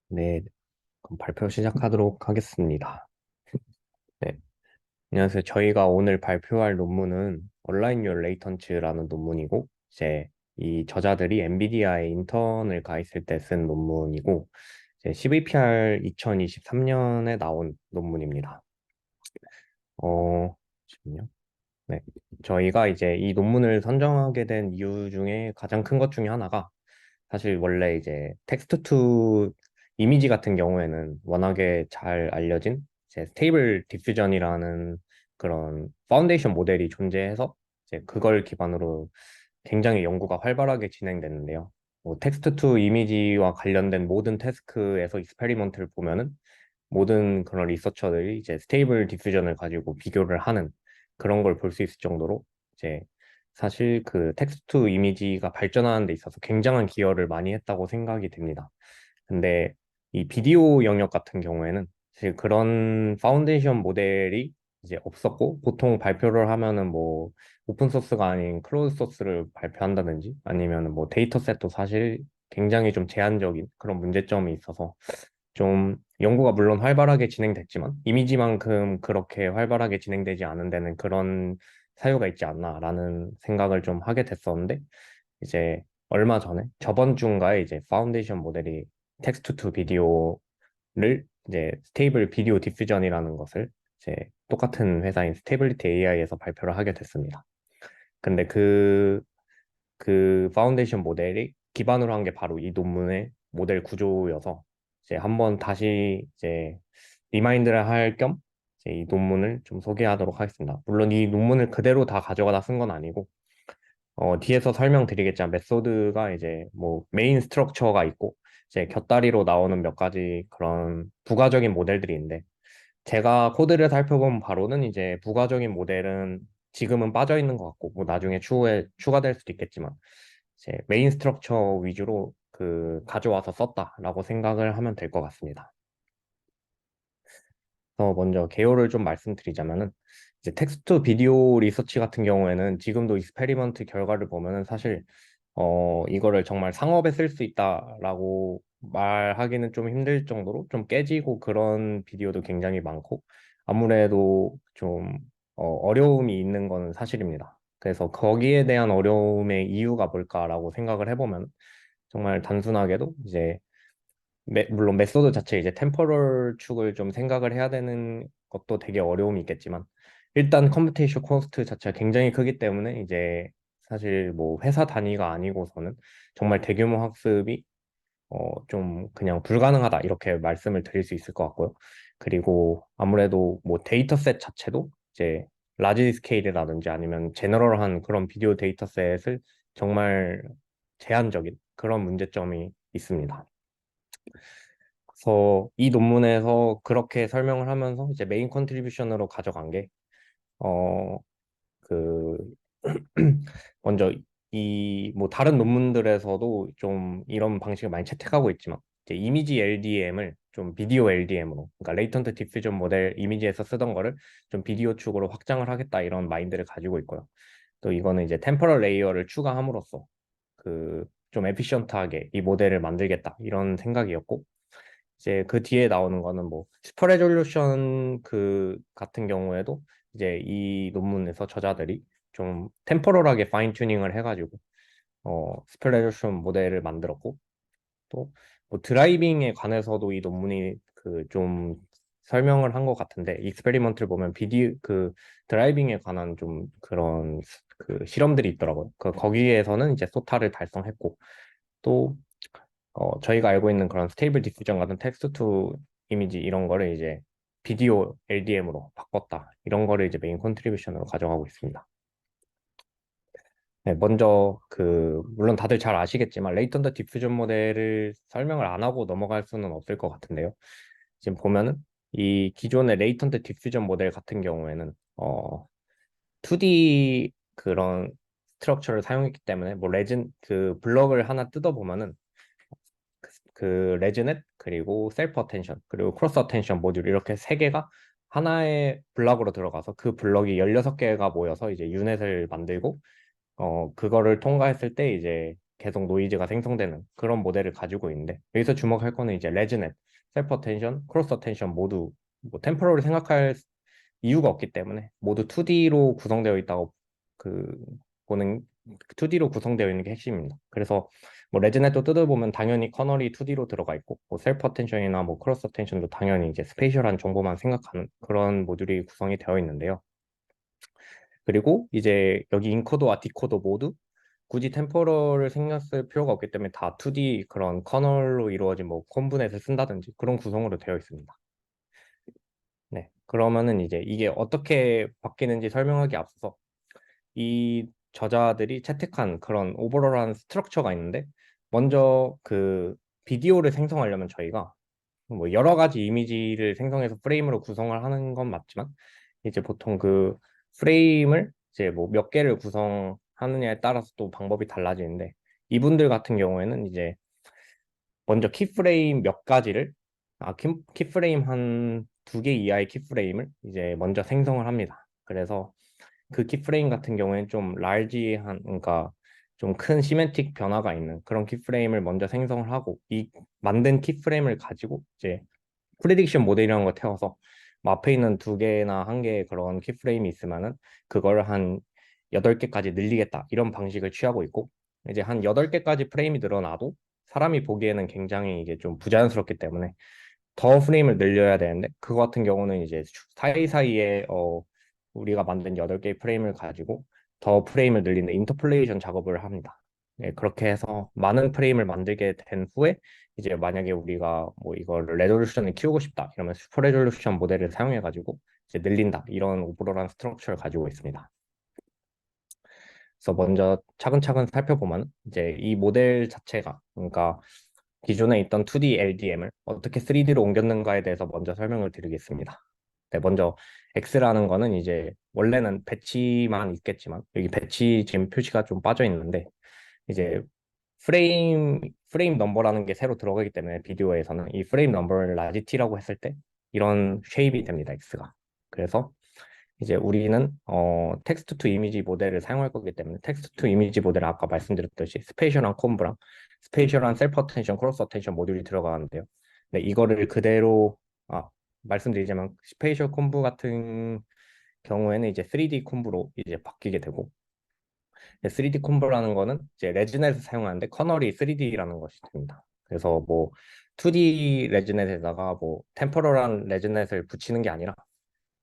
네, 그럼 발표 시작하도록 하겠습니다. 네, 안녕하세요. 저희가 오늘 발표할 논문은 Align Your Latency라는 논문이고, 이제 이 저자들이 엔비디아에 인턴을 가 있을 때 쓴 논문이고, 이제 CVPR 2023년에 나온 논문입니다. 잠시만요. 네, 저희가 이제 이 논문을 선정하게 된 이유 중에 가장 큰 것 중에 하나가 사실 원래 이제 텍스트 투 이미지 같은 경우에는 워낙에 잘 알려진 이제 스테이블 디퓨전이라는 그런 파운데이션 모델이 존재해서 이제 그걸 기반으로 굉장히 연구가 활발하게 진행됐는데요. 뭐 텍스트 투 이미지와 관련된 모든 태스크에서 익스페리먼트를 보면은 모든 그런 리서처들이 이제 스테이블 디퓨전을 가지고 비교를 하는 그런 걸 볼 수 있을 정도로 이제 사실 그 텍스트 투 이미지가 발전하는 데 있어서 굉장한 기여를 많이 했다고 생각이 됩니다. 근데 이 비디오 영역 같은 경우에는 사실 그런 파운데이션 모델이 이제 없었고 보통 발표를 하면은 뭐 오픈 소스가 아닌 클로즈 소스를 발표한다든지 아니면 뭐 데이터셋도 사실 굉장히 좀 제한적인 그런 문제점이 있어서 좀 연구가 물론 활발하게 진행됐지만 이미지만큼 그렇게 활발하게 진행되지 않은 데는 그런 사유가 있지 않나라는 생각을 좀 하게 됐었는데 이제 얼마 전에 저번 주인가에 이제 파운데이션 모델이 텍스트 투 비디오를 이제 스테이블 비디오 디퓨전이라는 것을 이제 똑같은 회사인 스테이블리티 AI에서 발표를 하게 됐습니다. 근데 그 파운데이션 모델이 기반으로 한 게 바로 이 논문의 모델 구조여서 이제 한번 다시 이제 리마인드를 할 겸 이제 이 논문을 좀 소개하도록 하겠습니다. 물론 이 논문을 그대로 다 가져가다 쓴 건 아니고 뒤에서 설명드리겠지만 메소드가 이제 뭐 메인 스트럭처가 있고 이제 곁다리로 나오는 몇 가지 그런 부가적인 모델들이 있는데 제가 코드를 살펴본 바로는 이제 부가적인 모델은 지금은 빠져 있는 것 같고, 뭐 나중에 추후에 추가될 수도 있겠지만, 이제 메인 스트럭처 위주로 그 가져와서 썼다라고 생각을 하면 될 것 같습니다. 그래서 먼저 개요를 좀 말씀드리자면은, 이제 텍스트 비디오 리서치 같은 경우에는 지금도 익스페리먼트 결과를 보면은 사실 이거를 정말 상업에 쓸 수 있다라고 말하기는 좀 힘들 정도로 좀 깨지고 그런 비디오도 굉장히 많고 아무래도 좀 어려움이 있는 건 사실입니다. 그래서 거기에 대한 어려움의 이유가 뭘까라고 생각을 해보면 정말 단순하게도 이제 물론 메소드 자체 이제 템포럴 축을 좀 생각을 해야 되는 것도 되게 어려움이 있겠지만 일단 컴퓨테이션 코스트 자체가 굉장히 크기 때문에 이제 사실 뭐 회사 단위가 아니고서는 정말 대규모 학습이 좀 그냥 불가능하다 이렇게 말씀을 드릴 수 있을 것 같고요. 그리고 아무래도 뭐 데이터셋 자체도 이제 라지 스케일이라든지 아니면 제너럴한 그런 비디오 데이터셋을 정말 제한적인 그런 문제점이 있습니다. 그래서 이 논문에서 그렇게 설명을 하면서 이제 메인 컨트리뷰션으로 가져간 게, 어, 그, 먼저 이 뭐 다른 논문들에서도 좀 이런 방식을 많이 채택하고 있지만, 이제 이미지 LDM을 좀 비디오 LDM으로, 그러니까 레이턴트 디퓨전 모델 이미지에서 쓰던 거를 좀 비디오 축으로 확장을 하겠다 이런 마인드를 가지고 있고요. 또 이거는 이제 템포럴 레이어를 추가함으로써 그 좀 에피션트하게 이 모델을 만들겠다 이런 생각이었고 이제 그 뒤에 나오는 거는 뭐 슈퍼 레졸루션 그 같은 경우에도 이제 이 논문에서 저자들이 좀 템포럴하게 파인 튜닝을 해가지고 슈퍼 레졸루션 모델을 만들었고 또 뭐 드라이빙에 관해서도 이 논문이 그 좀 설명을 한 것 같은데 익스페리먼트를 보면 비디오 그 드라이빙에 관한 좀 그런 그 실험들이 있더라고요. 그 거기에서는 이제 소타를 달성했고 또 저희가 알고 있는 그런 스테이블 디퓨전 같은 텍스트 투 이미지 이런 거를 이제 비디오 LDM으로 바꿨다. 이런 거를 이제 메인 컨트리뷰션으로 가져가고 있습니다. 네, 먼저 물론 다들 잘 아시겠지만 레이턴트 디퓨전 모델을 설명을 안 하고 넘어갈 수는 없을 것 같은데요. 지금 보면은 이 기존의 레이턴트 디퓨전 모델 같은 경우에는 2D 그런 스트럭처를 사용했기 때문에 뭐 레진 그 블럭을 하나 뜯어 보면은 그 레즈넷 그리고 셀프 어텐션 그리고 크로스 어텐션 모듈 이렇게 세 개가 하나의 블럭으로 들어가서 그 블럭이 16개가 모여서 이제 유넷을 만들고 그거를 통과했을 때 이제 계속 노이즈가 생성되는 그런 모델을 가지고 있는데 여기서 주목할 거는 이제 레즈넷, 셀프 어텐션, 크로스 어텐션 모두 뭐 템포럴을 생각할 이유가 없기 때문에 모두 2D로 구성되어 있다고 그 보는 2D로 구성되어 있는 게 핵심입니다. 그래서 뭐 레즈넷도 뜯어보면 당연히 커널이 2D로 들어가 있고 뭐 셀프 어텐션이나 뭐 크로스 어텐션도 당연히 이제 스페이셜한 정보만 생각하는 그런 모듈이 구성이 되어 있는데요. 그리고 이제 여기 인코더와 디코더 모두 굳이 템포럴을 신경 쓸 필요가 없기 때문에 다 2D 그런 커널로 이루어진 뭐 콤브넷을 쓴다든지 그런 구성으로 되어 있습니다. 네. 그러면은 이제 이게 어떻게 바뀌는지 설명하기 앞서서 이 저자들이 채택한 그런 오버롤한 스트럭처가 있는데 먼저 그 비디오를 생성하려면 저희가 뭐 여러 가지 이미지를 생성해서 프레임으로 구성을 하는 건 맞지만 이제 보통 그 프레임을 이제 뭐 몇 개를 구성하느냐에 따라서 또 방법이 달라지는데 이분들 같은 경우에는 이제 먼저 키프레임 몇 가지를 키프레임 한 2개 이하의 키프레임을 이제 먼저 생성을 합니다. 그래서 그 키프레임 같은 경우에는 좀 large한 그러니까 좀 큰 시멘틱 변화가 있는 그런 키프레임을 먼저 생성을 하고 이 만든 키프레임을 가지고 이제 프리딕션 모델이라는 걸 태워서 뭐 앞에 있는 2개나 1개의 그런 키프레임이 있으면은 그걸 한 8개까지 늘리겠다 이런 방식을 취하고 있고 이제 한 8개까지 프레임이 늘어나도 사람이 보기에는 굉장히 이게 좀 부자연스럽기 때문에 더 프레임을 늘려야 되는데 그거 같은 경우는 이제 사이사이에 우리가 만든 8개의 프레임을 가지고 더 프레임을 늘리는 인터폴레이션 작업을 합니다. 네, 그렇게 해서 많은 프레임을 만들게 된 후에 이제 만약에 우리가 뭐 이걸 레졸루션을 키우고 싶다 이러면 슈퍼 레졸루션 모델을 사용해 가지고 이제 늘린다 이런 오버롤한 스트럭처를 가지고 있습니다. 그래서 먼저 차근차근 살펴보면 이제 이 모델 자체가 그러니까 기존에 있던 2D LDM을 어떻게 3D로 옮겼는가에 대해서 먼저 설명을 드리겠습니다. 네, 먼저 X라는 거는 이제 원래는 배치만 있겠지만 여기 배치 지금 표시가 좀 빠져 있는데 이제 프레임 넘버라는 게 새로 들어가기 때문에 비디오에서는 이 프레임 넘버를 라지티라고 했을 때 이런 쉐입이 됩니다, X가. 그래서 이제 우리는 텍스트 투 이미지 모델을 사용할 거기 때문에 텍스트 투 이미지 모델은 아까 말씀드렸듯이 스페이셜한 콤브랑 스페이셜한 셀프 어텐션, 크로스 어텐션 모듈이 들어가는데요. 네, 이거를 그대로 말씀드리자면 스페이셜 콤브 같은 경우에는 이제 3D 콤브로 이제 바뀌게 되고 3D 콤보라는 거는 이제 레지넷을 사용하는데 커널이 3D라는 것이 됩니다. 그래서 뭐 2D 레지넷에다가 뭐 템포럴한 레지넷을 붙이는 게 아니라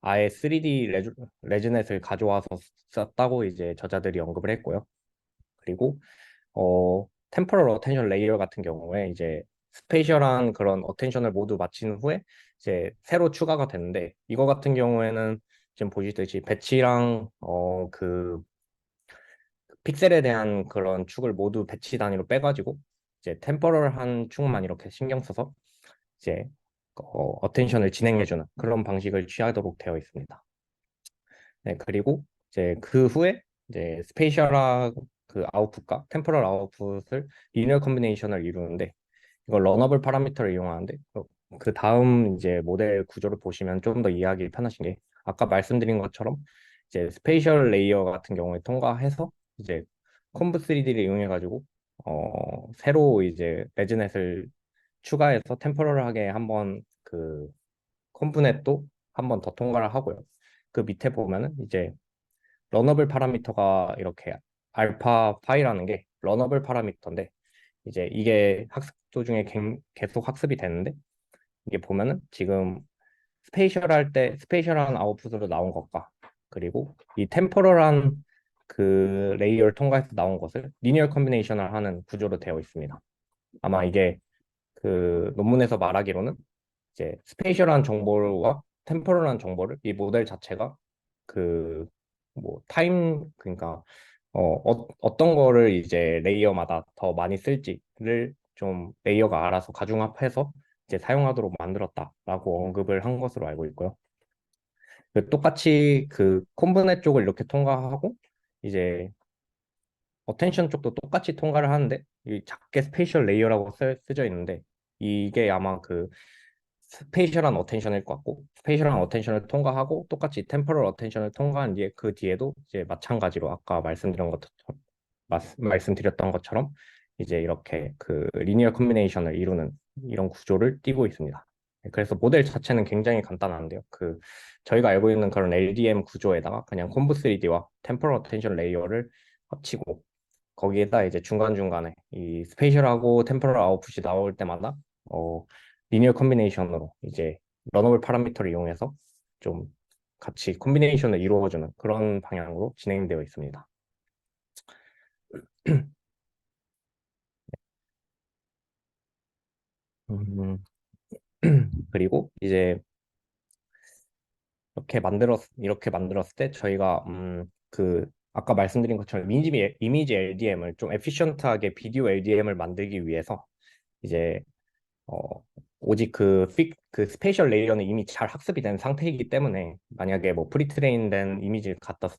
아예 3D 레지넷을 가져와서 썼다고 이제 저자들이 언급을 했고요. 그리고 템포럴 어텐션 레이어 같은 경우에 이제 스페이셜한 그런 어텐션을 모두 마친 후에 이제 새로 추가가 되는데 이거 같은 경우에는 지금 보시듯이 배치랑 그 픽셀에 대한 그런 축을 모두 배치 단위로 빼가지고 이제 템포럴한 축만 이렇게 신경 써서 이제 어텐션을 진행해주는 그런 방식을 취하도록 되어 있습니다. 네, 그리고 이제 그 후에 이제 스페이셜한 그 아웃풋과 템포럴 아웃풋을 리니어 컨비네이션을 이루는데 이걸 러너블 파라미터를 이용하는데 그 다음 이제 모델 구조를 보시면 좀 더 이해하기 편하신 게 아까 말씀드린 것처럼 이제 스페이셜 레이어 같은 경우에 통과해서 이제 콤브 3D를 이용해 가지고 새로 이제 레즈넷을 추가해서 템포럴하게 한번 그 콤브넷도 한번 더 통과를 하고요. 그 밑에 보면은 이제 러너블 파라미터가 이렇게 알파 파이라는 게 러너블 파라미터인데 이제 이게 학습 도중에 계속 학습이 되는데 이게 보면은 지금 스페이셜할 때 스페이셜한 아웃풋으로 나온 것과 그리고 이 템포럴한 그 레이어를 통과해서 나온 것을 리니어 컨비네이션을 하는 구조로 되어 있습니다. 아마 이게 그 논문에서 말하기로는 이제 스페이셜한 정보와 템포럴한 정보를 이 모델 자체가 그 뭐 타임 그러니까 어떤 거를 이제 레이어마다 더 많이 쓸지를 좀 레이어가 알아서 가중합해서 이제 사용하도록 만들었다라고 언급을 한 것으로 알고 있고요. 똑같이 그 콤브넷 쪽을 이렇게 통과하고 이제 어텐션 쪽도 똑같이 통과를 하는데 이 작게 스페이셜 레이어라고 쓰여져 있는데 이게 아마 그 스페이셜한 어텐션일 것 같고 스페이셜한 어텐션을 통과하고 똑같이 템포럴 어텐션을 통과한 뒤에 그 뒤에도 이제 마찬가지로 아까 말씀드렸던 것처럼 이제 이렇게 그 리니어 컨비네이션을 이루는 이런 구조를 띠고 있습니다. 그래서 모델 자체는 굉장히 간단한데요. 그 저희가 알고 있는 그런 LDM 구조에다가 그냥 콤브 3D와 템포럴 어텐션 레이어를 합치고 거기에다 이제 중간중간에 이 스페이셜하고 템포럴 아웃풋이 나올 때마다 어 리니어 컨비네이션으로 이제 러너블 파라미터를 이용해서 좀 같이 콤비네이션을 이루어주는 그런 방향으로 진행되어 있습니다. 음, 그리고 이제 이렇게 만들었을 때 저희가 그 아까 말씀드린 것처럼 이미지 LDM을 좀 에피션트하게 비디오 LDM을 만들기 위해서 이제 어 오직 그 스페이셜 레이어는 이미 잘 학습이 된 상태이기 때문에 만약에 뭐 프리트레인된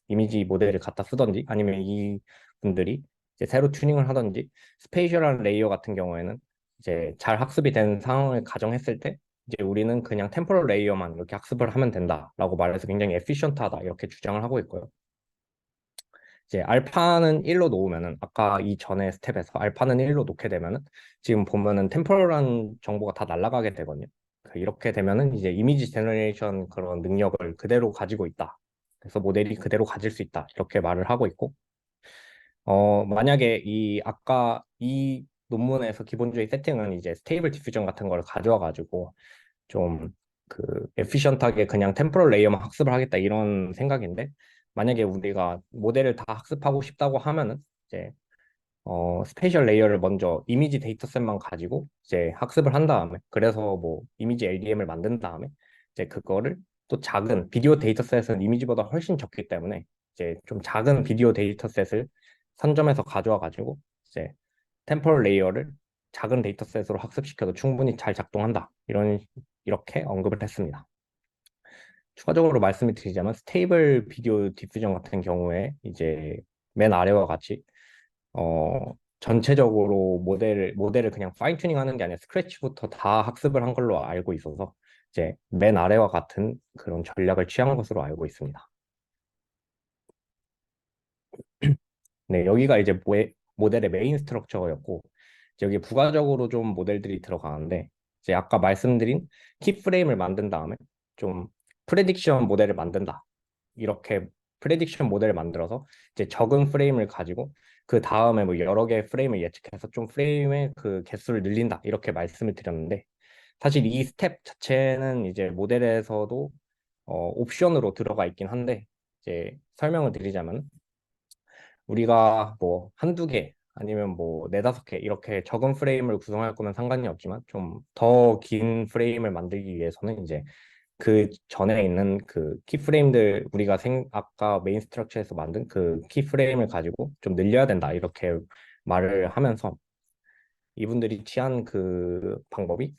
이미지 모델을 갖다 쓰던지 아니면 이 분들이 이제 새로 튜닝을 하던지 스페이셜한 레이어 같은 경우에는 이제 잘 학습이 된 상황을 가정했을 때 이제 우리는 그냥 템포럴 레이어만 이렇게 학습을 하면 된다라고 말해서 굉장히 에피션트하다 이렇게 주장을 하고 있고요. 이제 알파는 1로 놓으면은 아까 이 전에 스텝에서 알파는 1로 놓게 되면은 지금 보면은 템포럴한 정보가 다 날아가게 되거든요. 이렇게 되면은 이제 이미지 제너레이션 그런 능력을 그대로 가지고 있다. 그래서 모델이 그대로 가질 수 있다. 이렇게 말을 하고 있고 만약에 이 아까 이 논문에서 기본적인 세팅은 이제 스테이블 디퓨전 같은 걸 가져와 가지고 좀 그 에피션트하게 그냥 템포럴 레이어만 학습을 하겠다 이런 생각인데 만약에 우리가 모델을 다 학습하고 싶다고 하면은 이제 스페셜 레이어를 먼저 이미지 데이터셋만 가지고 이제 학습을 한 다음에 그래서 뭐 이미지 LDM을 만든 다음에 이제 그거를 또 작은 비디오 데이터셋은 이미지보다 훨씬 적기 때문에 이제 좀 작은 비디오 데이터셋을 선점해서 가져와 가지고 이제 템포럴 레이어를 작은 데이터셋으로 학습시켜도 충분히 잘 작동한다. 이렇게 언급을 했습니다. 추가적으로 말씀을 드리자면 스테이블 비디오 디퓨전 같은 경우에 이제 맨 아래와 같이 전체적으로 모델을 그냥 파인 튜닝 하는 게 아니라 스크래치부터 다 학습을 한 걸로 알고 있어서 이제 맨 아래와 같은 그런 전략을 취한 것으로 알고 있습니다. 네, 여기가 이제 모델의 메인 스트럭처였고 여기 부가적으로 좀 모델들이 들어가는데 이제 아까 말씀드린 키 프레임을 만든 다음에 좀 프레딕션 모델을 만든다. 이렇게 프레딕션 모델을 만들어서 이제 적은 프레임을 가지고 그 다음에 뭐 여러 개의 프레임을 예측해서 좀 프레임의 그 개수를 늘린다. 이렇게 말씀을 드렸는데 사실 이 스텝 자체는 이제 모델에서도 옵션으로 들어가 있긴 한데 이제 설명을 드리자면 우리가 뭐 한두 개 아니면 뭐 네다섯 개 이렇게 적은 프레임을 구성할 거면 상관이 없지만 좀 더 긴 프레임을 만들기 위해서는 이제 그 전에 있는 그 키프레임들 우리가 아까 메인 스트럭처에서 만든 그 키프레임을 가지고 좀 늘려야 된다 이렇게 말을 하면서 이분들이 취한 그 방법이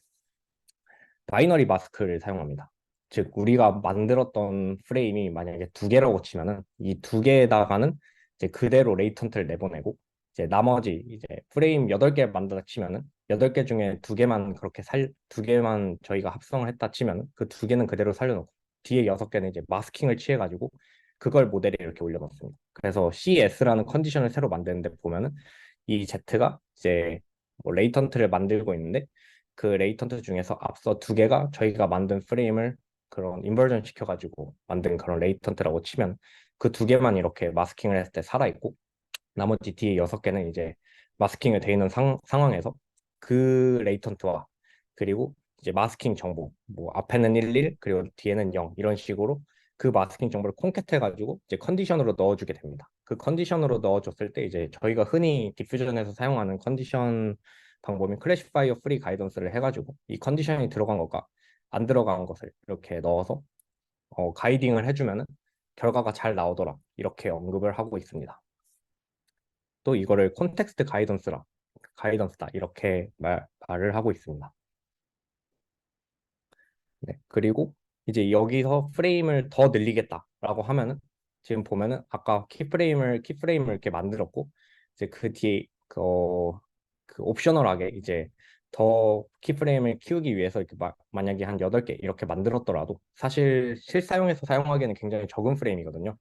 바이너리 마스크를 사용합니다. 즉 우리가 만들었던 프레임이 만약에 두 개라고 치면은 이 두 개에다가는 이제 그대로 레이턴트를 내보내고 이제 나머지 이제 프레임 8개 만들다 치면은 8개 중에 두 개만 저희가 합성을 했다 치면 그 두 개는 그대로 살려놓고 뒤에 6개는 이제 마스킹을 취해가지고 그걸 모델에 이렇게 올려놓습니다. 그래서 CS라는 컨디션을 새로 만드는데 보면은 이 Z가 이제 뭐 레이턴트를 만들고 있는데 그 레이턴트 중에서 앞서 두 개가 저희가 만든 프레임을 그런 인버전 시켜가지고 만든 그런 레이턴트라고 치면 그 두 개만 이렇게 마스킹을 했을 때 살아있고 나머지 뒤에 6개는 이제 마스킹을 돼 있는 상황에서 그 레이턴트와 그리고 이제 마스킹 정보 뭐 앞에는 11 그리고 뒤에는 0 이런 식으로 그 마스킹 정보를 콘캣 해가지고 이제 컨디션으로 넣어주게 됩니다. 그 컨디션으로 넣어줬을 때 이제 저희가 흔히 디퓨전에서 사용하는 컨디션 방법인 클래시파이어 프리 가이던스를 해가지고 이 컨디션이 들어간 것과 안 들어간 것을 이렇게 넣어서 가이딩을 해주면은 결과가 잘 나오더라 이렇게 언급을 하고 있습니다. 또 이거를 콘텍스트 가이던스다 이렇게 말을 하고 있습니다. 네, 그리고 이제 여기서 프레임을 더 늘리겠다라고 하면은 지금 보면은 아까 키프레임을 이렇게 만들었고 이제 그 뒤에 그 옵셔널하게 이제 더 키프레임을 키우기 위해서 이렇게 만약에 한 8개 이렇게 만들었더라도 사실 실사용에서 사용하기에는 굉장히 적은 프레임이거든요.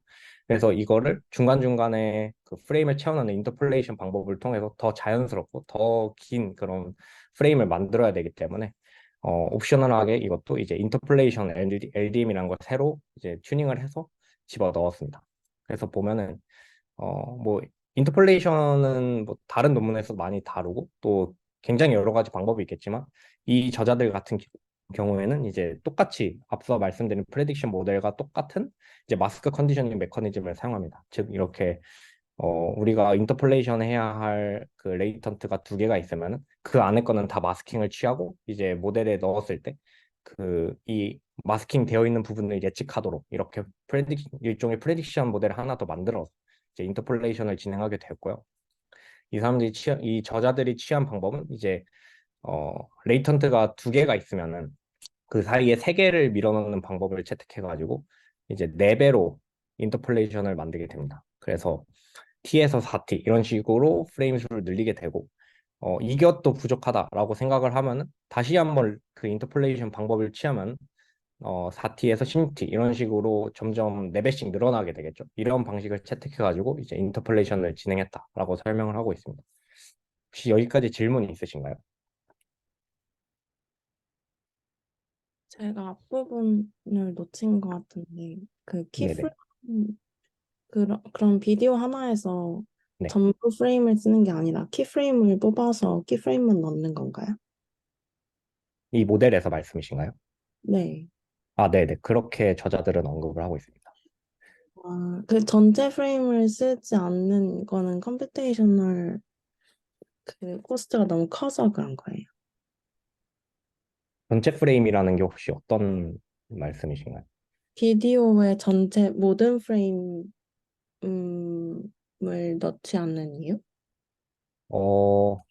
그래서 이거를 중간중간에 그 프레임을 채워넣는 인터폴레이션 방법을 통해서 더 자연스럽고 더 긴 그런 프레임을 만들어야 되기 때문에 옵셔널하게 이것도 이제 인터폴레이션 LDM이라는 걸 새로 이제 튜닝을 해서 집어 넣었습니다. 그래서 보면은 뭐 인터폴레이션은 뭐 다른 논문에서 많이 다루고 또 굉장히 여러 가지 방법이 있겠지만 이 저자들 같은 경우에는 이제 똑같이 앞서 말씀드린 프레딕션 모델과 똑같은 이제 마스크 컨디셔닝 메커니즘을 사용합니다. 즉 이렇게 우리가 인터폴레이션 해야 할 그 레이턴트가 2개가 있으면은 그 안에 거는 다 마스킹을 취하고 이제 모델에 넣었을 때 그 이 마스킹 되어 있는 부분을 예측하도록 이렇게 일종의 프레딕션 모델을 하나 더 만들어서 이제 인터폴레이션을 진행하게 되었고요. 이 저자들이 취한 방법은 이제 레이턴트가 2개가 있으면은 그 사이에 3개를 밀어넣는 방법을 채택해가지고 이제 4배로 인터폴레이션을 만들게 됩니다. 그래서 T에서 4T 이런 식으로 프레임 수를 늘리게 되고 이것도 부족하다라고 생각을 하면은 다시 한번 그 인터폴레이션 방법을 취하면 4T에서 16T 이런 식으로 점점 4배씩 늘어나게 되겠죠. 이런 방식을 채택해가지고 이제 인터폴레이션을 진행했다라고 설명을 하고 있습니다. 혹시 여기까지 질문이 있으신가요? 제가 앞부분을 놓친 것 같은데, 그 키프레임, 네네. 그런 비디오 하나에서 네. 전부 프레임을 쓰는 게 아니라 키프레임을 뽑아서 키프레임만 넣는 건가요? 이 모델에서 말씀이신가요? 네. 아, 네네. 그렇게 저자들은 언급을 하고 있습니다. 아, 그 전체 프레임을 쓰지 않는 거는 컴퓨테이셔널 그 코스트가 너무 커서 그런 거예요. 전체 프레임이라는 게 혹시 어떤 말씀이신가요? 비디오의 전체 모든 프레임을 넣지 않는 이유? 어,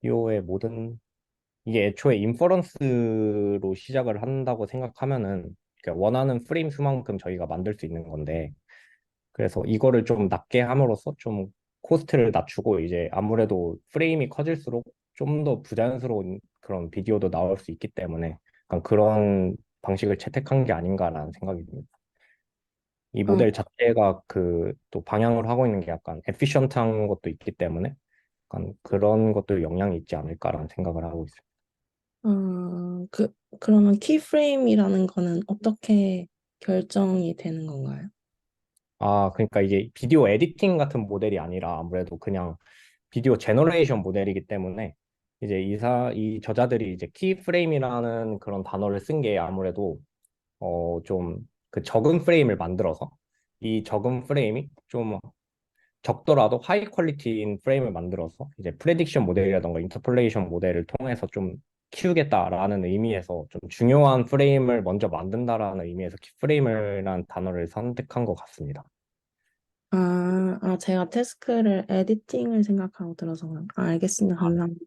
이오의 모든 이게 애초에 인퍼런스로 시작을 한다고 생각하면은 그러니까 원하는 프레임 수만큼 저희가 만들 수 있는 건데 그래서 이거를 좀 낮게 함으로써 좀 코스트를 낮추고 이제 아무래도 프레임이 커질수록 좀 더 부자연스러운 그런 비디오도 나올 수 있기 때문에 약간 그런 방식을 채택한 게 아닌가라는 생각이 듭니다. 이 아, 모델 자체가 그 또 방향을 하고 있는 게 약간 에피션트한 것도 있기 때문에 약간 그런 것도 영향이 있지 않을까라는 생각을 하고 있습니다. 그러면 키프레임이라는 거는 어떻게 결정이 되는 건가요? 아, 그러니까 이게 비디오 에디팅 같은 모델이 아니라 아무래도 그냥 비디오 제너레이션 모델이기 때문에 이제 이 저자들이 이제 키프레임이라는 그런 단어를 쓴 게 아무래도 좀 그 적은 프레임을 만들어서 이 적은 프레임이 좀 적더라도 하이 퀄리티인 프레임을 만들어서 이제 프레딕션 모델이라던가 인터폴레이션 모델을 통해서 좀 키우겠다라는 의미에서 좀 중요한 프레임을 먼저 만든다라는 의미에서 키프레임이라는 단어를 선택한 것 같습니다. 제가 태스크를 에디팅을 생각하고 들어서 알겠습니다. 아, 감사합니다.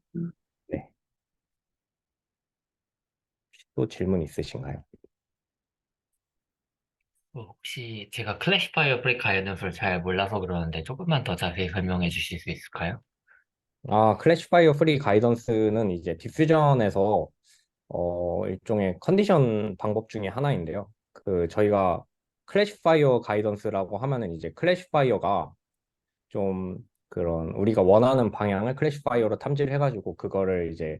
네. 또 질문 있으신가요? 혹시 제가 클래시파이어 브레이크 아이언스를 잘 몰라서 그러는데 조금만 더 자세히 설명해 주실 수 있을까요? 아, 클래시파이어 프리 가이던스는 이제 디퓨전에서 일종의 컨디션 방법 중에 하나인데요. 그 저희가 클래시파이어 가이던스라고 하면은 이제 클래시파이어가 좀 그런 우리가 원하는 방향을 클래시파이어로 탐지를 해가지고 그거를 이제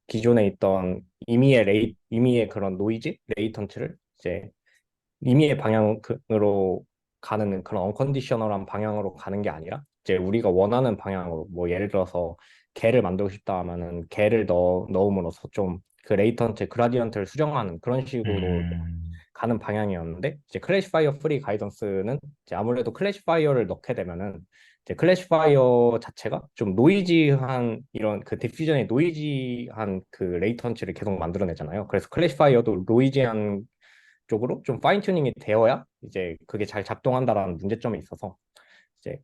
기존에 있던 임의의 그런 노이즈 레이턴트를 이제 임의의 방향으로 가는 그런 언컨디셔널한 방향으로 가는 게 아니라 이제 우리가 원하는 방향으로 뭐 예를 들어서 개를 만들고 싶다 하면은 개를 넣음으로써 좀 그 레이턴트 그라디언트를 수정하는 그런 식으로 좀 음, 가는 방향이었는데 이제 클래시파이어 프리 가이던스는 이제 아무래도 클래시파이어를 넣게 되면은 이제 클래시파이어 자체가 좀 노이지한 이런 그 디퓨전의 노이지한 그 레이턴치를 계속 만들어내잖아요. 그래서 클래시파이어도 노이지한 쪽으로 좀 파인 튜닝이 되어야 이제 그게 잘 작동한다라는 문제점이 있어서 이제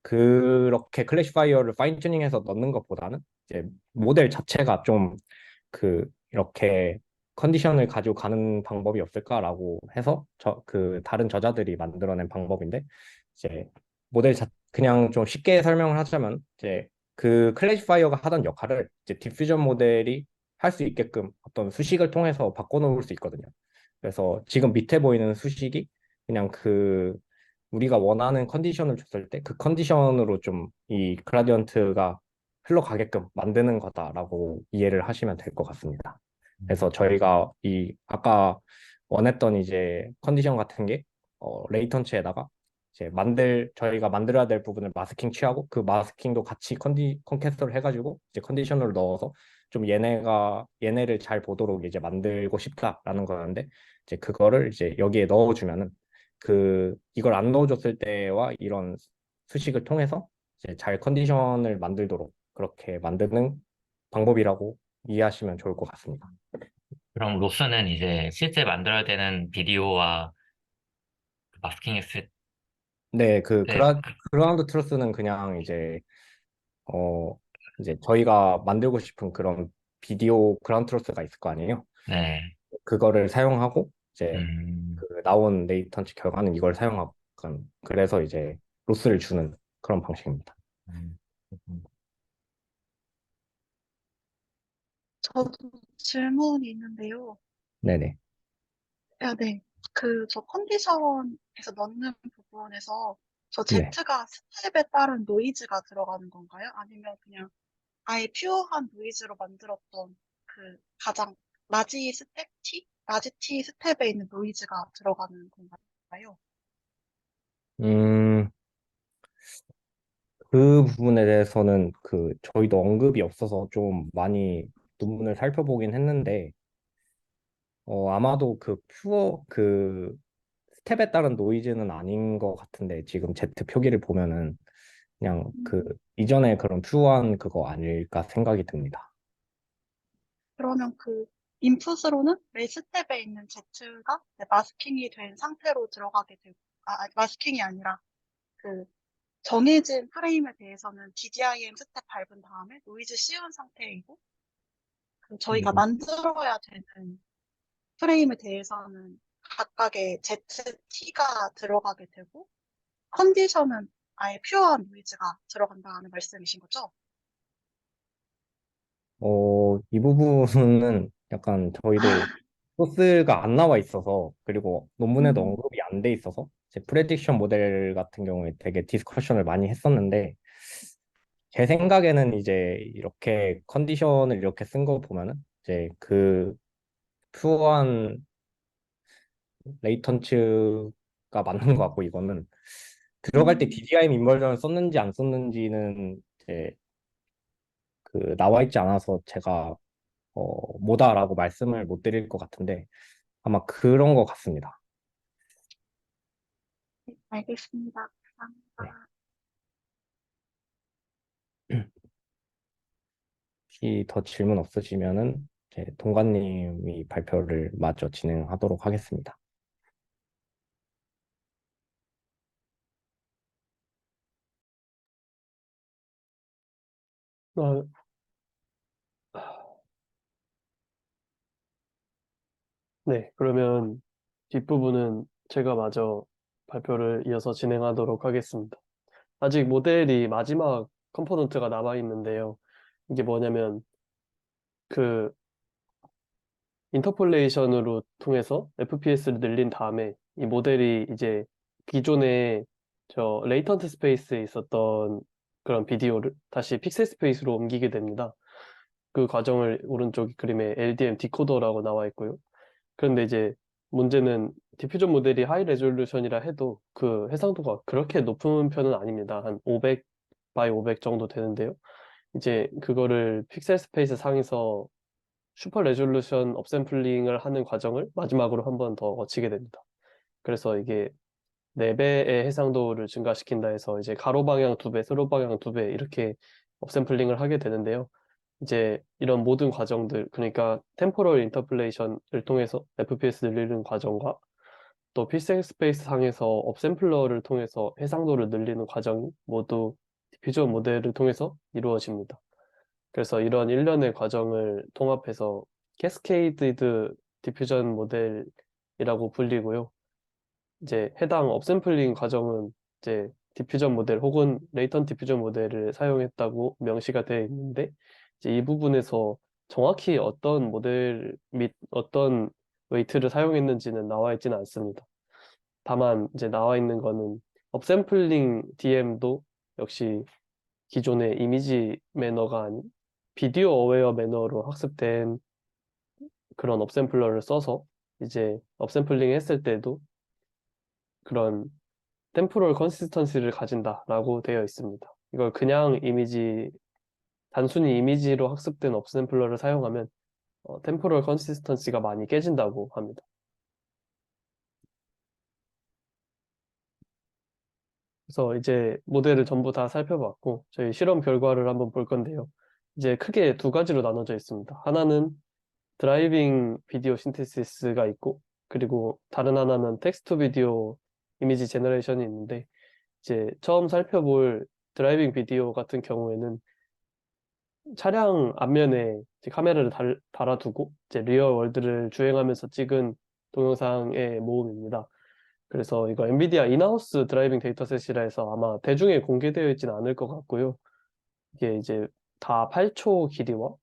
그렇게 클래시파이어를 파인 튜닝해서 넣는 것보다는 이제 모델 자체가 좀 그 이렇게 컨디션을 가지고 가는 방법이 없을까라고 해서 그 다른 저자들이 만들어낸 방법인데 이제 그냥 좀 쉽게 설명을 하자면 이제 그 클래시파이어가 하던 역할을 이제 디퓨전 모델이 할 수 있게끔 어떤 수식을 통해서 바꿔놓을 수 있거든요. 그래서 지금 밑에 보이는 수식이 그냥 그 우리가 원하는 컨디션을 줬을 때 그 컨디션으로 좀 이 그라디언트가 흘러가게끔 만드는 거다라고 이해를 하시면 될 것 같습니다. 그래서 저희가 이 아까 원했던 이제 컨디션 같은 게 레이턴치에다가 이제 저희가 만들어야 될 부분을 마스킹 취하고 그 마스킹도 같이 컨캐스터를 해가지고 이제 컨디셔너를 넣어서 좀 얘네를 잘 보도록 이제 만들고 싶다라는 거였는데 이제 그거를 이제 여기에 넣어주면은 이걸 안 넣어줬을 때와 이런 수식을 통해서 이제 잘 컨디션을 만들도록 그렇게 만드는 방법이라고 이해하시면 좋을 것 같습니다. 그럼 로스는 이제 실제 만들어야 되는 비디오와 마스킹 했을 네, 때, 그라운드 트루스는 그냥 어, 이제 저희가 만들고 싶은 그런 비디오 그라운드 트루스가 있을 거 아니에요? 네. 그거를 사용하고 이제 음, 그 나온 레이턴치 결과는 이걸 사용하고 그래서 이제 로스를 주는 그런 방식입니다. 음, 저도 질문이 있는데요. 네네. 아, 네. 저 컨디션에서 넣는 부분에서 저 네. Z가 스텝에 따른 노이즈가 들어가는 건가요? 아니면 그냥 아예 퓨어한 노이즈로 만들었던 그 가장 라지 스텝 T? 라지 T 스텝에 있는 노이즈가 들어가는 건가요? 음, 그 부분에 대해서는 저희도 언급이 없어서 좀 많이 논문을 살펴보긴 했는데 아마도 스텝에 따른 노이즈는 아닌 것 같은데 지금 Z 표기를 보면은 그냥 음, 이전에 그런 퓨어한 그거 아닐까 생각이 듭니다. 그러면 인풋으로는 매 스텝에 있는 Z가 마스킹이 된 상태로 들어가게 되고, 마스킹이 아니라 그 정해진 프레임에 대해서는 DDIM 스텝 밟은 다음에 노이즈 씌운 상태이고, 저희가 음, 만들어야 되는 프레임에 대해서는 각각의 ZT가 들어가게 되고, 컨디션은 아예 퓨어한 노이즈가 들어간다는 말씀이신 거죠? 이 부분은 약간 저희도 소스가 안 나와 있어서 그리고 논문에도 음, 언급이 안 돼 있어서 제 프레딕션 모델 같은 경우에 되게 디스커션을 많이 했었는데 제 생각에는 이제 이렇게 컨디션을 이렇게 쓴 거 보면은 이제 그 퓨어한 레이턴츠가 맞는 것 같고 이거는 들어갈 때 음, DDIM 인버전을 썼는지 안 썼는지는 이제 나와 있지 않아서 제가 뭐다라고 말씀을 못 드릴 것 같은데 아마 그런 것 같습니다. 네, 알겠습니다. 네. 감사합니다. 혹시 더 질문 없으시면은 제 동관님이 발표를 마저 진행하도록 하겠습니다. 아, 네, 그러면 뒷부분은 제가 마저 발표를 이어서 진행하도록 하겠습니다. 아직 모델이 마지막 컴포넌트가 남아 있는데요. 이게 뭐냐면 그 인터폴레이션으로 통해서 FPS를 늘린 다음에 이 모델이 이제 기존에 저 레이턴트 스페이스에 있었던 그런 비디오를 다시 픽셀 스페이스로 옮기게 됩니다. 그 과정을 오른쪽 그림에 LDM 디코더라고 나와 있고요. 그런데 이제 문제는 디퓨전 모델이 하이 레졸루션이라 해도 그 해상도가 그렇게 높은 편은 아닙니다. 한 500 바이 500 정도 되는데요. 이제 그거를 픽셀 스페이스 상에서 슈퍼 레졸루션 업샘플링을 하는 과정을 마지막으로 한 번 더 거치게 됩니다. 그래서 이게 4배의 해상도를 증가시킨다 해서 이제 가로 방향 2배, 세로 방향 2배 이렇게 업샘플링을 하게 되는데요. 이제 이런 모든 과정들, 그러니까 템포럴 인터폴레이션을 통해서 FPS 늘리는 과정과 또 필생 스페이스 상에서 업샘플러를 통해서 해상도를 늘리는 과정이 모두 디퓨전 모델을 통해서 이루어집니다. 그래서 이런 일련의 과정을 통합해서 캐스케이드드 디퓨전 모델이라고 불리고요. 이제 해당 업샘플링 과정은 이제 디퓨전 모델 혹은 레이턴 디퓨전 모델을 사용했다고 명시가 되어 있는데 이제 이 부분에서 정확히 어떤 모델 및 어떤 웨이트를 사용했는지는 나와 있지는 않습니다. 다만 이제 나와 있는 거는 업샘플링 DM도 역시 기존의 이미지 매너가 아닌 비디오 어웨어 매너로 학습된 그런 업샘플러를 써서 이제 업샘플링 했을 때도 그런 템포럴 컨시스턴시를 가진다라고 되어 있습니다. 이걸 그냥 단순히 이미지로 학습된 업샘플러를 사용하면 템포럴 컨시스턴시가 많이 깨진다고 합니다. 그래서 이제 모델을 전부 다 살펴봤고 저희 실험 결과를 한번 볼 건데요. 이제 크게 두 가지로 나눠져 있습니다. 하나는 드라이빙 비디오 신테시스가 있고 그리고 다른 하나는 텍스트 비디오 이미지 제너레이션이 있는데 이제 처음 살펴볼 드라이빙 비디오 같은 경우에는 차량 앞면에 이제 카메라를 달아두고 이제 리얼 월드를 주행하면서 찍은 동영상의 모음입니다. 그래서 이거 엔비디아 인하우스 드라이빙 데이터셋이라 해서 아마 대중에 공개되어 있지는 않을 것 같고요. 이게 이제 다 8초 길이와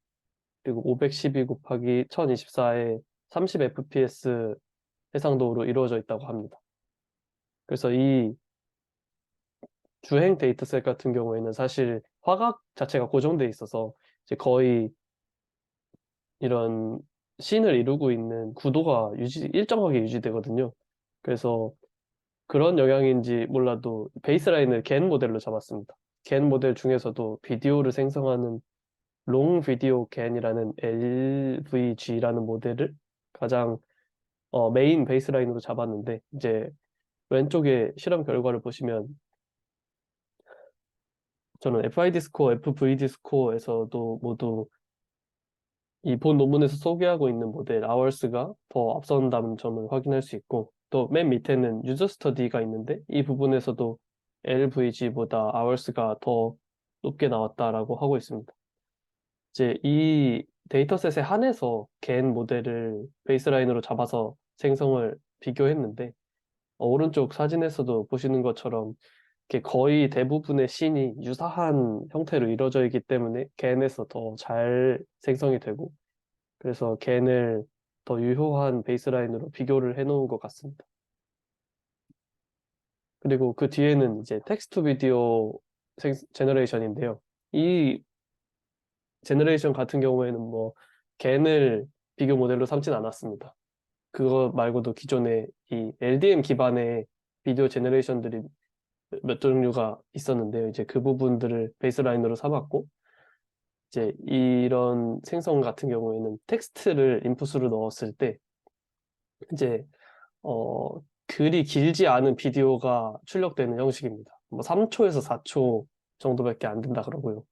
그리고 512 곱하기 1024의 30 fps 해상도로 이루어져 있다고 합니다. 그래서 이 주행 데이터셋 같은 경우에는 사실 화각 자체가 고정돼 있어서 이제 거의 이런 씬을 이루고 있는 구도가 일정하게 유지되거든요. 그래서 그런 영향인지 몰라도 베이스라인을 겐 모델로 잡았습니다. 겐 모델 중에서도 비디오를 생성하는 롱 비디오 겐이라는 LVG라는 모델을 가장 메인 베이스라인으로 잡았는데 이제 왼쪽에 실험 결과를 보시면 저는 FID 스코어, FVD 스코어에서도 모두 이 본 논문에서 소개하고 있는 모델 아워스가 더 앞선다는 점을 확인할 수 있고 또 맨 밑에는 유저 스터디가 있는데 이 부분에서도 LVG보다 아워스가 더 높게 나왔다라고 하고 있습니다. 이제 이 데이터셋에 한해서 겐 모델을 베이스라인으로 잡아서 생성을 비교했는데 오른쪽 사진에서도 보시는 것처럼 이렇게 거의 대부분의 씬이 유사한 형태로 이루어져 있기 때문에 겐에서 더 잘 생성이 되고 그래서 겐을 더 유효한 베이스라인으로 비교를 해놓은 것 같습니다. 그리고 그 뒤에는 이제 텍스트 비디오 제너레이션인데요. 이 제너레이션 같은 경우에는 뭐 겐을 비교 모델로 삼진 않았습니다. 그거 말고도 기존에 이 LDM 기반의 비디오 제너레이션들이 몇 종류가 있었는데요. 이제 그 부분들을 베이스라인으로 삼았고 이제 이런 생성 같은 경우에는 텍스트를 인풋으로 넣었을 때 이제 글이 길지 않은 비디오가 출력되는 형식입니다. 뭐 3초에서 4초 정도밖에 안 된다 그러고요.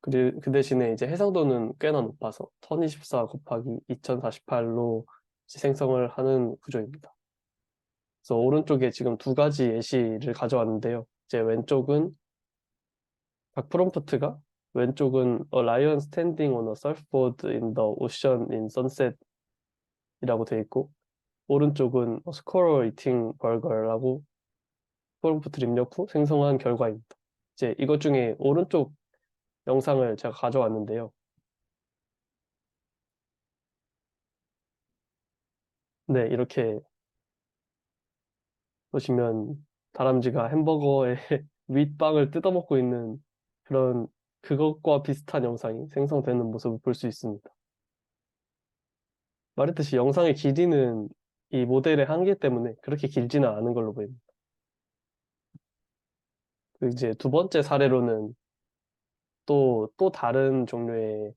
그 대신에 이제 해상도는 꽤나 높아서 1024 곱하기 2048로 생성을 하는 구조입니다. 그래서 오른쪽에 지금 두 가지 예시를 가져왔는데요. 이제 왼쪽은 각 프롬프트가 왼쪽은 A lion standing on a surfboard in the ocean in sunset 이라고 되어 있고 오른쪽은 A squirrel eating burger라고 프롬프트를 입력 후 생성한 결과입니다. 이제 이것 중에 오른쪽 영상을 제가 가져왔는데요. 네, 이렇게 보시면 다람쥐가 햄버거의 윗빵을 뜯어먹고 있는 그것과 비슷한 영상이 생성되는 모습을 볼 수 있습니다. 말했듯이 영상의 길이는 이 모델의 한계 때문에 그렇게 길지는 않은 걸로 보입니다. 그리고 이제 두 번째 사례로는 또 다른 종류의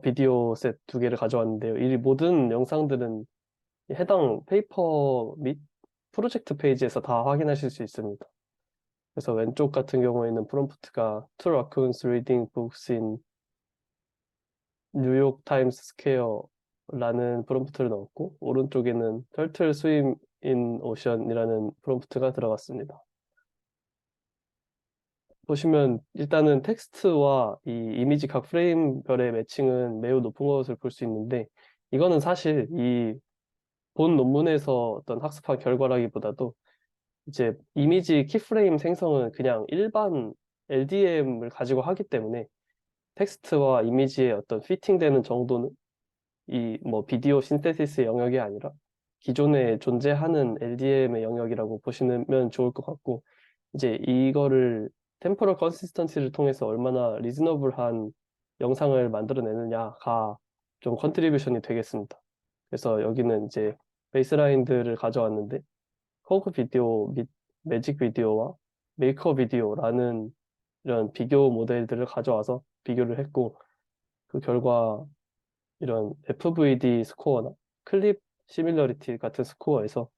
비디오 셋 두 개를 가져왔는데요. 이 모든 영상들은 해당 페이퍼 및 프로젝트 페이지에서 다 확인하실 수 있습니다. 그래서 왼쪽 같은 경우에는 프롬프트가 Two raccoons reading books in 뉴욕 타임스 스퀘어라는 프롬프트를 넣었고 오른쪽에는 Turtle swim in ocean이라는 프롬프트가 들어갔습니다. 보시면 일단은 텍스트와 이 이미지 각 프레임별의 매칭은 매우 높은 것을 볼 수 있는데 이거는 사실 이 본 논문에서 어떤 학습한 결과라기보다도 이제 이미지 키프레임 생성은 그냥 일반 LDM을 가지고 하기 때문에 텍스트와 이미지의 어떤 피팅되는 정도는 이 뭐 비디오 신테시스 영역이 아니라 기존에 존재하는 LDM의 영역이라고 보시면 좋을 것 같고, 이제 이거를 템포럴 컨시스턴시를 통해서 얼마나 리즈너블한 영상을 만들어내느냐가 좀 컨트리뷰션이 되겠습니다. 그래서 여기는 이제 베이스라인들을 가져왔는데, 호그 비디오 및 매직 비디오와 메이커 비디오라는 이런 비교 모델들을 가져와서 비교를 했고, 그 결과 이런 FVD 스코어나 클립 시밀러리티 같은 스코어에서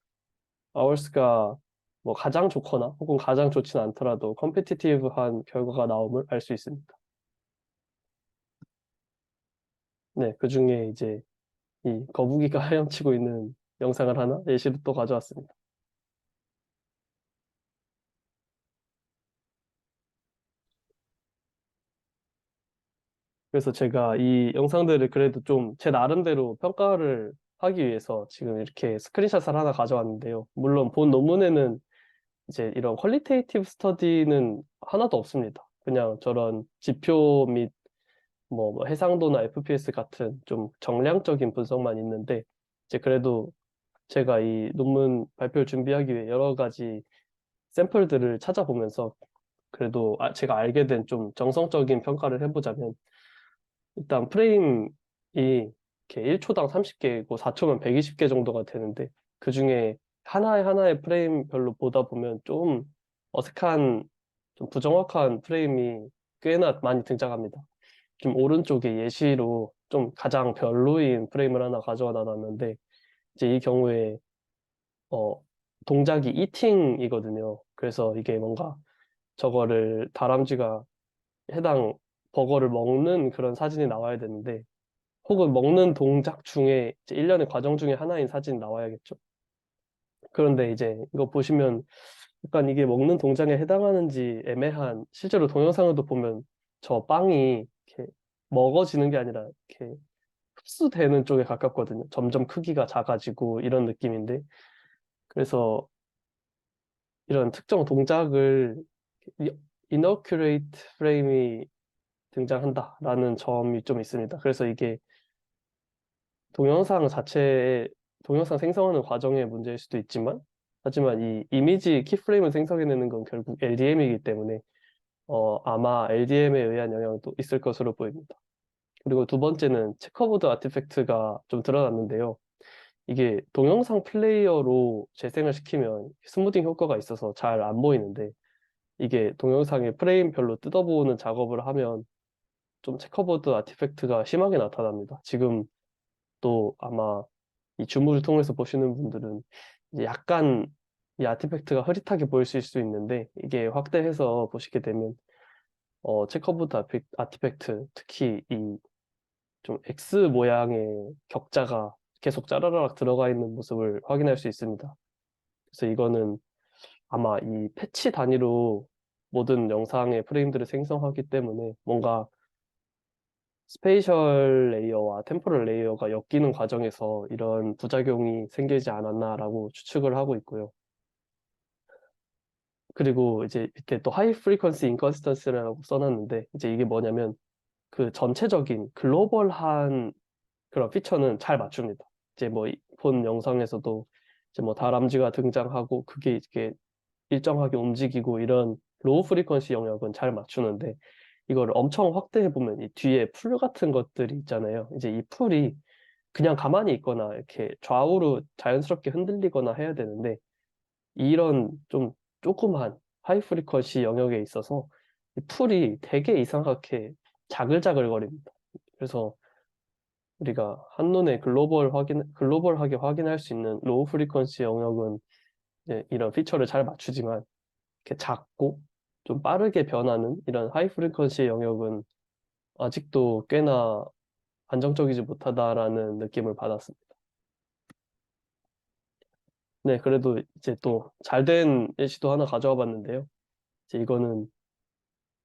아워스가 뭐 가장 좋거나 혹은 가장 좋진 않더라도 컴피티티브한 결과가 나옴을 알 수 있습니다. 네, 그 중에 이제 이 거북이가 헤엄치고 있는 영상을 하나 예시로 또 가져왔습니다. 그래서 제가 이 영상들을 그래도 좀 제 나름대로 평가를 하기 위해서 지금 이렇게 스크린샷을 하나 가져왔는데요. 물론 본 논문에는 이제 이런 퀄리테이티브 스터디는 하나도 없습니다. 그냥 저런 지표 및 뭐 해상도나 FPS 같은 좀 정량적인 분석만 있는데, 이제 그래도 제가 이 논문 발표를 준비하기 위해 여러 가지 샘플들을 찾아보면서 그래도 제가 알게 된 좀 정성적인 평가를 해보자면, 일단 프레임이 이렇게 1초당 30개고 4초면 120개 정도가 되는데, 그 중에 하나의 프레임별로 보다 보면 좀 어색한, 좀 부정확한 프레임이 꽤나 많이 등장합니다. 좀 오른쪽에 예시로 좀 가장 별로인 프레임을 하나 가져와 놨는데, 이제 이 경우에 어, 동작이 이팅이거든요. 그래서 이게 뭔가 저거를 다람쥐가 해당 버거를 먹는 그런 사진이 나와야 되는데, 혹은 먹는 동작 중에 이제 일련의 과정 중에 하나인 사진이 나와야겠죠. 그런데 이제 이거 보시면 약간 이게 먹는 동작에 해당하는지 애매한, 실제로 동영상으로도 보면 저 빵이 이렇게 먹어지는 게 아니라 이렇게 흡수되는 쪽에 가깝거든요. 점점 크기가 작아지고 이런 느낌인데, 그래서 이런 특정 동작을 inaccurate 프레임이 등장한다라는 점이 좀 있습니다. 그래서 이게 동영상 자체의 동영상 생성하는 과정의 문제일 수도 있지만, 하지만 이 이미지 키프레임을 생성해내는 건 결국 LDM이기 때문에 아마 LDM에 의한 영향도 있을 것으로 보입니다. 그리고 두 번째는 체커보드 아티팩트가 좀 드러났는데요. 이게 동영상 플레이어로 재생을 시키면 스무딩 효과가 있어서 잘 안 보이는데, 이게 동영상의 프레임별로 뜯어보는 작업을 하면 좀 체커보드 아티팩트가 심하게 나타납니다. 지금 또 아마 이 줌을 통해서 보시는 분들은 이제 약간 이 아티팩트가 흐릿하게 보일 수 있는데, 이게 확대해서 보시게 되면 체커보드 아티팩트, 특히 이 좀 X 모양의 격자가 계속 짜라락 들어가 있는 모습을 확인할 수 있습니다. 그래서 이거는 아마 이 패치 단위로 모든 영상의 프레임들을 생성하기 때문에 뭔가 스페이셜 레이어와 템포럴 레이어가 엮이는 과정에서 이런 부작용이 생기지 않았나라고 추측을 하고 있고요. 그리고 이제 밑에 또 하이 프리퀀시 인컨시스턴시라고 써놨는데, 이제 이게 뭐냐면 그 전체적인 글로벌한 그런 피처는 잘 맞춥니다. 이제 뭐 본 영상에서도 이제 뭐 다람쥐가 등장하고 그게 이렇게 일정하게 움직이고 이런 로우 프리퀀시 영역은 잘 맞추는데, 이거를 엄청 확대해 보면 이 뒤에 풀 같은 것들이 있잖아요. 이제 이 풀이 그냥 가만히 있거나 이렇게 좌우로 자연스럽게 흔들리거나 해야 되는데, 이런 좀 조그만 하이 프리퀀시 영역에 있어서 이 풀이 되게 이상하게 자글자글거립니다. 그래서 우리가 한눈에 글로벌하게 확인할 수 있는 로우 프리퀀시 영역은 이제 이런 피처를 잘 맞추지만, 이렇게 작고 좀 빠르게 변하는 이런 하이 프리퀀시 영역은 아직도 꽤나 안정적이지 못하다라는 느낌을 받았습니다. 네, 그래도 이제 또 잘된 예시도 하나 가져와 봤는데요. 이제 이거는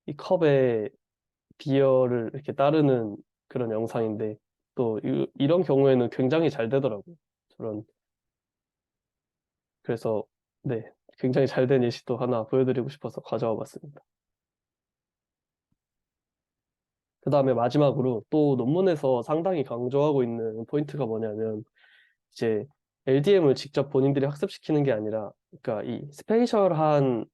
이 컵에 비어를 이렇게 따르는 그런 영상인데, 또 이런 경우에는 굉장히 잘 되더라고요. 저런 그래서 네, 굉장히 잘 된 예시도 하나 보여드리고 싶어서 가져와 봤습니다. 그 다음에 마지막으로 또 논문에서 상당히 강조하고 있는 포인트가 뭐냐면 이제 LDM을 직접 본인들이 학습시키는 게 아니라 그러니까 이 스페이셜한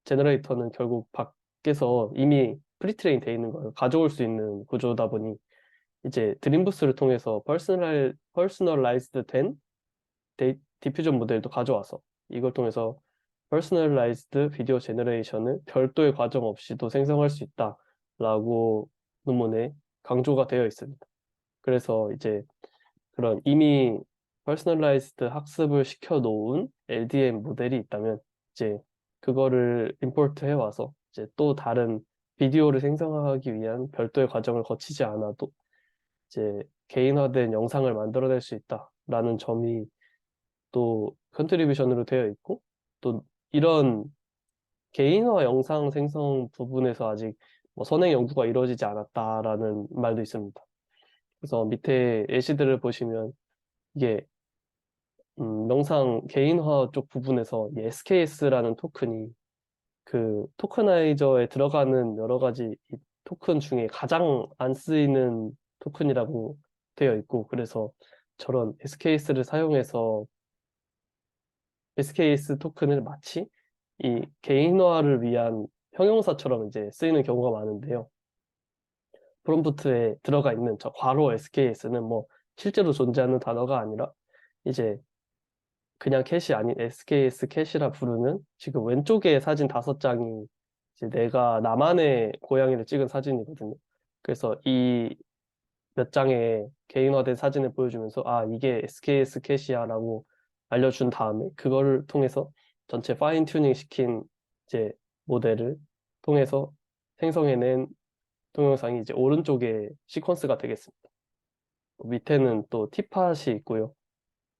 제너레이터는 결국 밖에서 이미 프리트레인 돼 있는 걸 가져올 수 있는 구조다 보니 이제 드림부스를 통해서 퍼스널라이즈드 된 디퓨전 모델도 가져와서 이걸 통해서 퍼스널라이즈드 비디오 제너레이션을 별도의 과정 없이도 생성할 수 있다라고 논문에 강조가 되어 있습니다. 그래서 이제 그런 이미 퍼스널라이즈드 학습을 시켜 놓은 LDM 모델이 있다면 이제 그거를 임포트 해와서 이제 또 다른 비디오를 생성하기 위한 별도의 과정을 거치지 않아도 이제 개인화된 영상을 만들어낼 수 있다라는 점이 또 컨트리뷰션으로 되어 있고 또 이런 개인화 영상 생성 부분에서 아직 뭐 선행 연구가 이루어지지 않았다라는 말도 있습니다. 그래서 밑에 예시들을 보시면 이게 영상 개인화 쪽 부분에서 이 SKS라는 토큰이 그 토커나이저에 들어가는 여러 가지 이 토큰 중에 가장 안 쓰이는 토큰이라고 되어 있고 그래서 저런 SKS를 사용해서 SKS 토큰을 마치 이 개인화를 위한 형용사처럼 이제 쓰이는 경우가 많은데요. 프롬프트에 들어가 있는 저 괄호 SKS는 뭐 실제로 존재하는 단어가 아니라 이제 그냥 캐시 아닌 SKS 캐시라 부르는 지금 왼쪽에 사진 5장이 이제 내가 나만의 고양이를 찍은 사진이거든요. 그래서 이 몇 장의 개인화된 사진을 보여주면서 아 이게 SKS 캐시야라고 알려준 다음에 그거를 통해서 전체 파인 튜닝 시킨 이제 모델을 통해서 생성해낸 동영상이 이제 오른쪽에 시퀀스가 되겠습니다. 밑에는 또 팁팟이 있고요.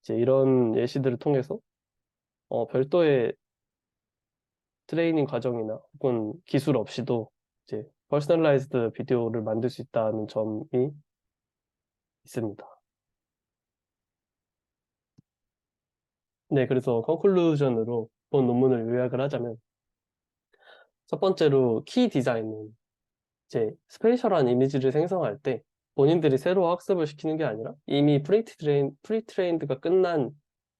이제 이런 예시들을 통해서 별도의 트레이닝 과정이나 혹은 기술 없이도 이제 퍼스널라이즈드 비디오를 만들 수 있다는 점이 있습니다. 네, 그래서 컨클루전으로 본 논문을 요약을 하자면 첫 번째로 키 디자인은 이제 스페이셜한 이미지를 생성할 때 본인들이 새로 학습을 시키는 게 아니라 이미 프리트레인드가 끝난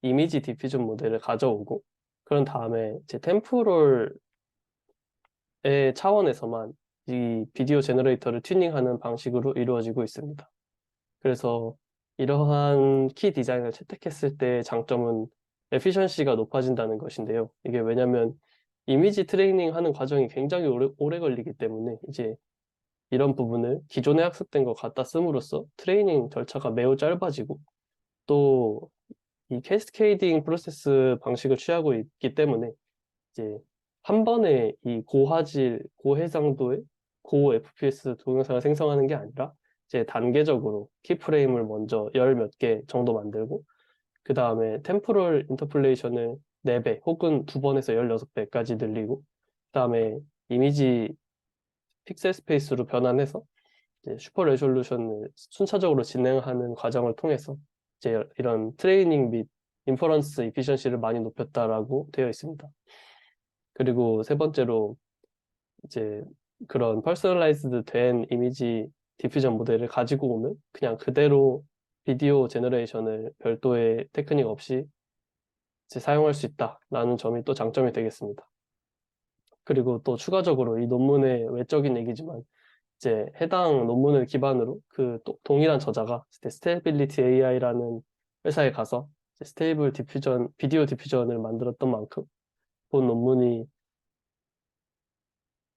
이미지 디퓨전 모델을 가져오고 그런 다음에 이제 템포럴의 차원에서만 이 비디오 제너레이터를 튜닝하는 방식으로 이루어지고 있습니다. 그래서 이러한 키 디자인을 채택했을 때 장점은 에피션시가 높아진다는 것인데요. 이게 왜냐면 이미지 트레이닝 하는 과정이 굉장히 오래 걸리기 때문에 이제 이런 부분을 기존에 학습된 거 갖다 씀으로써 트레이닝 절차가 매우 짧아지고 또 이 캐스케이딩 프로세스 방식을 취하고 있기 때문에 이제 한 번에 이 고화질, 고해상도의 고 FPS 동영상을 생성하는 게 아니라 이제 단계적으로 키프레임을 먼저 열 몇 개 정도 만들고 그 다음에 템포럴 인터폴레이션을 4배 혹은 2번에서 16배까지 늘리고 그 다음에 이미지 픽셀 스페이스로 변환해서 이제 슈퍼 레졸루션을 순차적으로 진행하는 과정을 통해서 이제 이런 트레이닝 및 인퍼런스 이피션시를 많이 높였다라고 되어 있습니다. 그리고 세 번째로 이제 그런 퍼스널라이즈드 된 이미지 디퓨전 모델을 가지고 오면 그냥 그대로 비디오 제너레이션을 별도의 테크닉 없이 이제 사용할 수 있다라는 점이 또 장점이 되겠습니다. 그리고 또 추가적으로 이 논문의 외적인 얘기지만 이제 해당 논문을 기반으로 그 동일한 저자가 스테이빌리티 AI라는 회사에 가서 스테이블 디퓨전, 비디오 디퓨전을 만들었던 만큼 본 논문이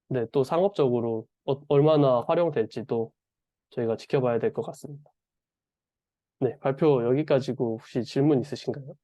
네, 또 상업적으로 얼마나 활용될지도 저희가 지켜봐야 될 것 같습니다. 네, 발표 여기까지고 혹시 질문 있으신가요?